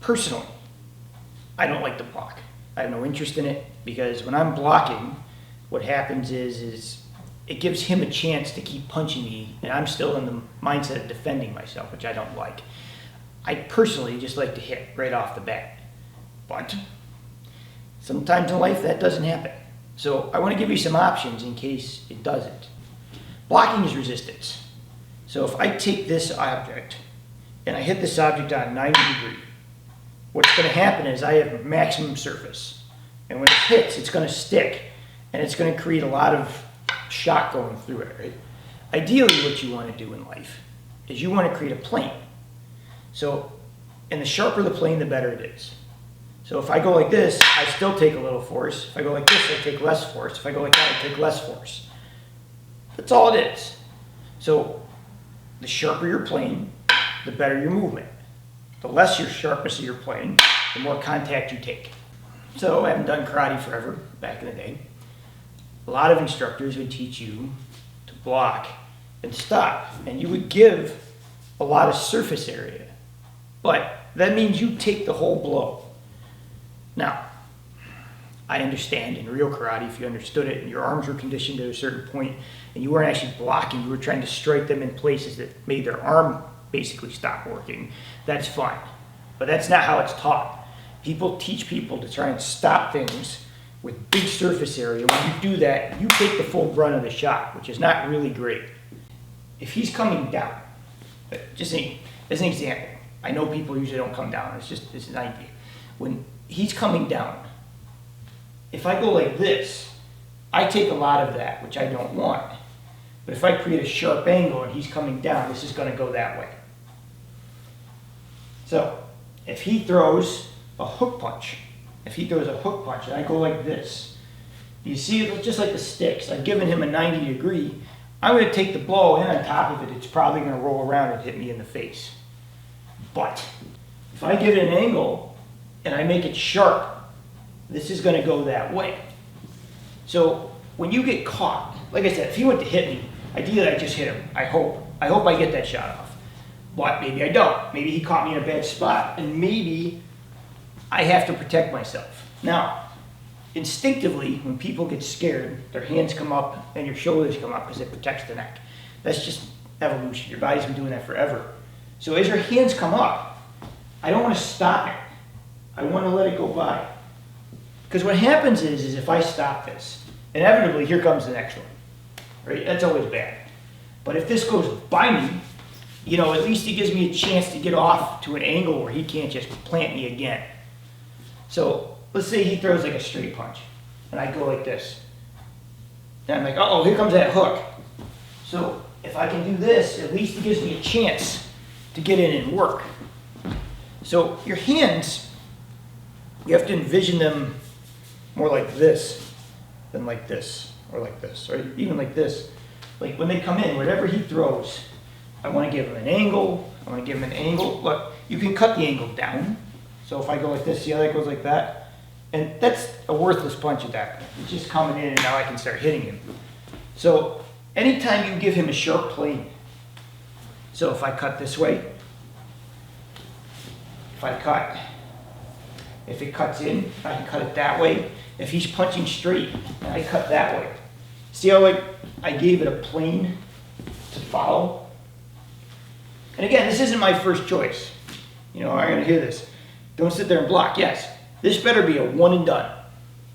Personally, I don't like to block. I have no interest in it because when I'm blocking, what happens is it gives him a chance to keep punching me, and I'm still in the mindset of defending myself, which I don't like. I personally just like to hit right off the bat. But sometimes in life that doesn't happen. So I want to give you some options in case it doesn't. Blocking is resistance. So if I take this object and I hit this object on 90 degree, what's going to happen is I have maximum surface. And when it hits, it's going to stick and it's going to create a lot of shock going through it, right? Ideally, what you want to do in life is you want to create a plane. So, and the sharper the plane, the better it is. So if I go like this, I still take a little force. If I go like this, I take less force. If I go like that, I take less force. That's all it is. So the sharper your plane, the better your movement. The less your sharpness of your plane, the more contact you take. So I haven't done karate forever, back in the day. A lot of instructors would teach you to block and stop, and you would give a lot of surface area. But that means you take the whole blow. Now, I understand in real karate, if you understood it and your arms were conditioned to a certain point and you weren't actually blocking, you were trying to strike them in places that made their arm basically stop working, that's fine. But that's not how it's taught. People teach people to try and stop things with big surface area. When you do that, you take the full brunt of the shot, which is not really great. If he's coming down, just as an example, I know people usually don't come down, it's an idea. When he's coming down, if I go like this, I take a lot of that, which I don't want. But if I create a sharp angle and he's coming down, this is going to go that way. So if he throws a hook punch, and I go like this, you see it just like the sticks. I've given him a 90 degree. I'm going to take the blow, and on top of it, it's probably going to roll around and hit me in the face. But if I give it an angle and I make it sharp, this is going to go that way. So when you get caught, like I said, if he went to hit me, ideally I just hit him. I hope I get that shot off. But maybe I don't. Maybe he caught me in a bad spot, and maybe I have to protect myself. Now, instinctively, when people get scared, their hands come up and your shoulders come up because it protects the neck. That's just evolution. Your body's been doing that forever. So as your hands come up, I don't want to stop it. I want to let it go by. Because what happens is if I stop this, inevitably here comes the next one. Right? That's always bad. But if this goes by me, at least it gives me a chance to get off to an angle where he can't just plant me again. So let's say he throws like a straight punch, and I go like this. And I'm like, uh-oh, here comes that hook. So if I can do this, at least it gives me a chance to get in and work. So your hands, you have to envision them more like this than like this, or like this, or even like this. Like when they come in, whatever he throws, I want to give him an angle. Look, you can cut the angle down. So if I go like this, see how that goes like that? And that's a worthless punch at that point. It's just coming in, and now I can start hitting him. So anytime you give him a sharp plane, so if I cut this way, if it cuts in, I can cut it that way. If he's punching straight, I cut that way. See how I gave it a plane to follow? And again, this isn't my first choice. I'm going to hear this. Don't sit there and block. Yes, this better be a one and done.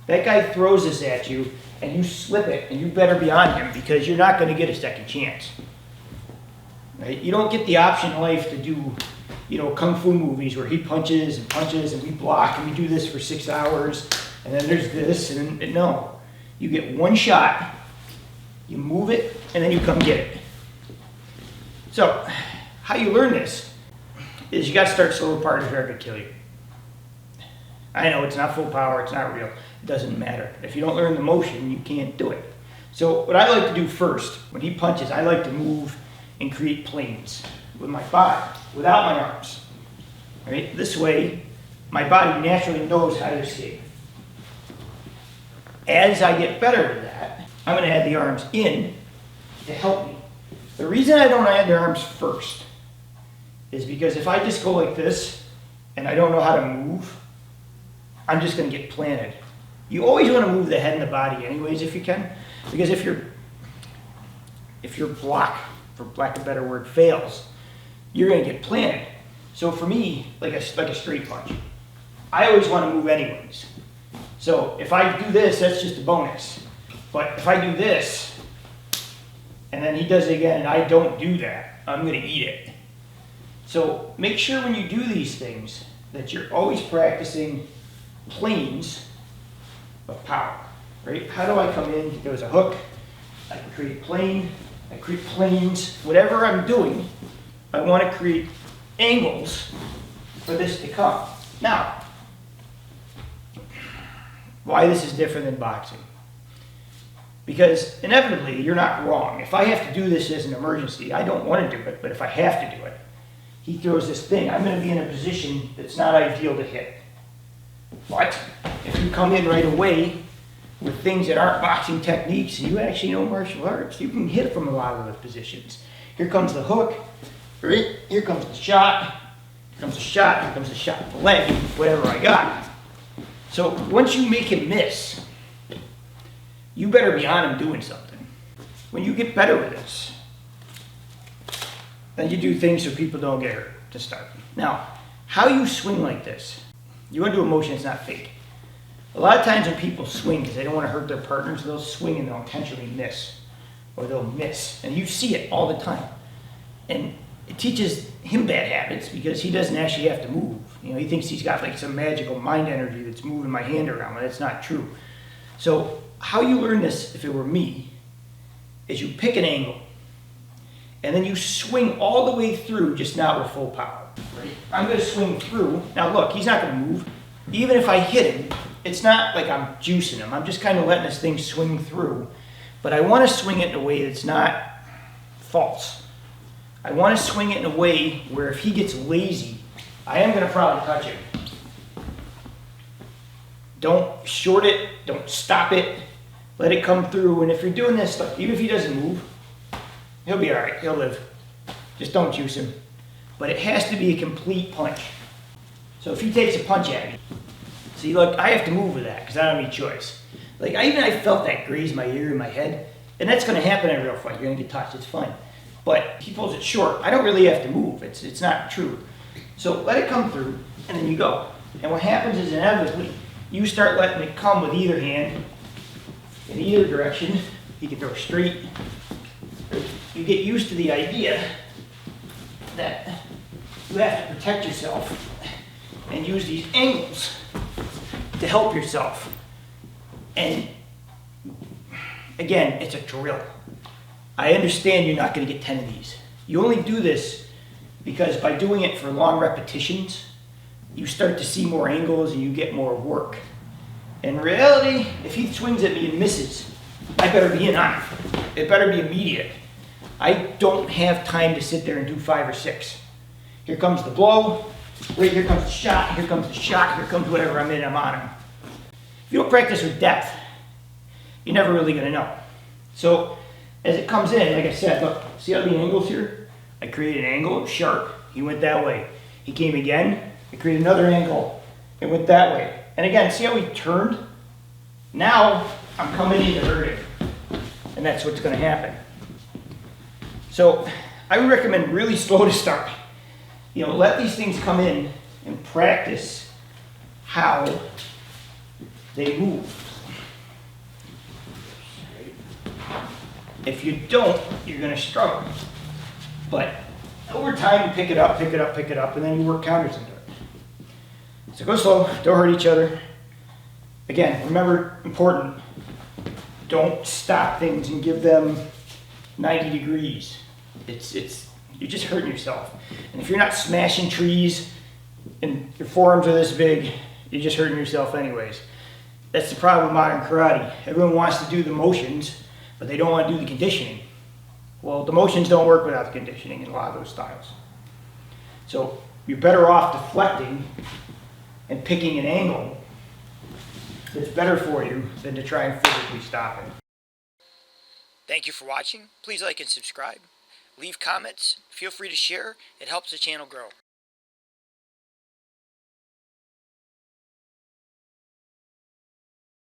That guy throws this at you, and you slip it, and you better be on him because you're not going to get a second chance. Right? You don't get the option in life to do, kung fu movies where he punches and we block and we do this for 6 hours, and then there's this, and no. You get one shot, you move it, and then you come get it. So, how you learn this is you got to start slow partners are going to kill you. I know it's not full power, it's not real. It doesn't matter. If you don't learn the motion, you can't do it. So what I like to do first, when he punches, I like to move and create planes with my body, without my arms. Right? This way, my body naturally knows how to escape. As I get better at that, I'm going to add the arms in to help me. The reason I don't add the arms first is because if I just go like this, and I don't know how to move, I'm just going to get planted. You always want to move the head and the body anyways if you can, because if your block, for lack of a better word, fails, you're going to get planted. So for me, like a straight punch, I always want to move anyways. So if I do this, that's just a bonus. But if I do this, and then he does it again, and I don't do that, I'm going to eat it. So make sure when you do these things that you're always practicing planes of power, right? How do I come in? There was a hook. I can create a plane. I create planes. Whatever I'm doing, I want to create angles for this to come. Now, why this is different than boxing? Because inevitably, you're not wrong. If I have to do this as an emergency, I don't want to do it, but if I have to do it, he throws this thing, I'm going to be in a position that's not ideal to hit. But if you come in right away with things that aren't boxing techniques, and you actually know martial arts, you can hit from a lot of those positions. Here comes the hook, right? Here comes the shot, here comes the shot, here comes the shot with the leg, whatever I got. So once you make him miss, you better be on him doing something. When you get better with this, then you do things so people don't get hurt to start. Now, how you swing like this, you want to do a motion that's not fake. A lot of times when people swing because they don't want to hurt their partners, they'll swing and they'll intentionally miss, or they'll miss. And you see it all the time. And it teaches him bad habits because he doesn't actually have to move. You know, he thinks he's got like some magical mind energy that's moving my hand around, but that's not true. So how you learn this, if it were me, is you pick an angle, and then you swing all the way through, just not with full power. Right? I'm going to swing through. Now look, he's not going to move. Even if I hit him, it's not like I'm juicing him. I'm just kind of letting this thing swing through. But I want to swing it in a way that's not false. I want to swing it in a way where if he gets lazy, I am going to probably touch him. Don't short it. Don't stop it. Let it come through. And if you're doing this stuff, even if he doesn't move, he'll be all right. He'll live. Just don't juice him. But it has to be a complete punch. So if he takes a punch at me, see, look, I have to move with that because I don't have any choice. Like, I felt that graze my ear and my head, and that's going to happen in a real fight. You're going to get touched. It's fine. But he pulls it short. I don't really have to move. It's not true. So let it come through, and then you go. And what happens is inevitably, you start letting it come with either hand in either direction. You can throw straight. You get used to the idea that you have to protect yourself and use these angles to help yourself. And again, it's a drill. I understand you're not going to get 10 of these. You only do this because by doing it for long repetitions, you start to see more angles and you get more work. In reality, if he swings at me and misses, I better be in on it. It better be immediate. I don't have time to sit there and do 5 or 6. Here comes the blow, right here comes the shot, here comes the shot, here comes whatever I'm in, I'm on him. If you don't practice with depth, you're never really going to know. So as it comes in, like I said, look, see how the angle's here? I created an angle, it was sharp, he went that way. He came again, I created another angle, it went that way. And again, see how he turned? Now I'm coming in to hurt him. And that's what's going to happen. So I would recommend really slow to start. You know, let these things come in and practice how they move. If you don't, you're going to struggle. But over time, you pick it up, pick it up, pick it up, and then you work counters into it. So go slow, don't hurt each other. Again, remember, important, don't stop things and give them 90 degrees. You're just hurting yourself. And if you're not smashing trees and your forearms are this big, you're just hurting yourself anyways. That's the problem with modern karate. Everyone wants to do the motions, but they don't want to do the conditioning. Well, the motions don't work without the conditioning in a lot of those styles. So you're better off deflecting and picking an angle that's better for you than to try and physically stop it. Thank you for watching. Please like and subscribe. Leave comments. Feel free to share. It helps the channel grow.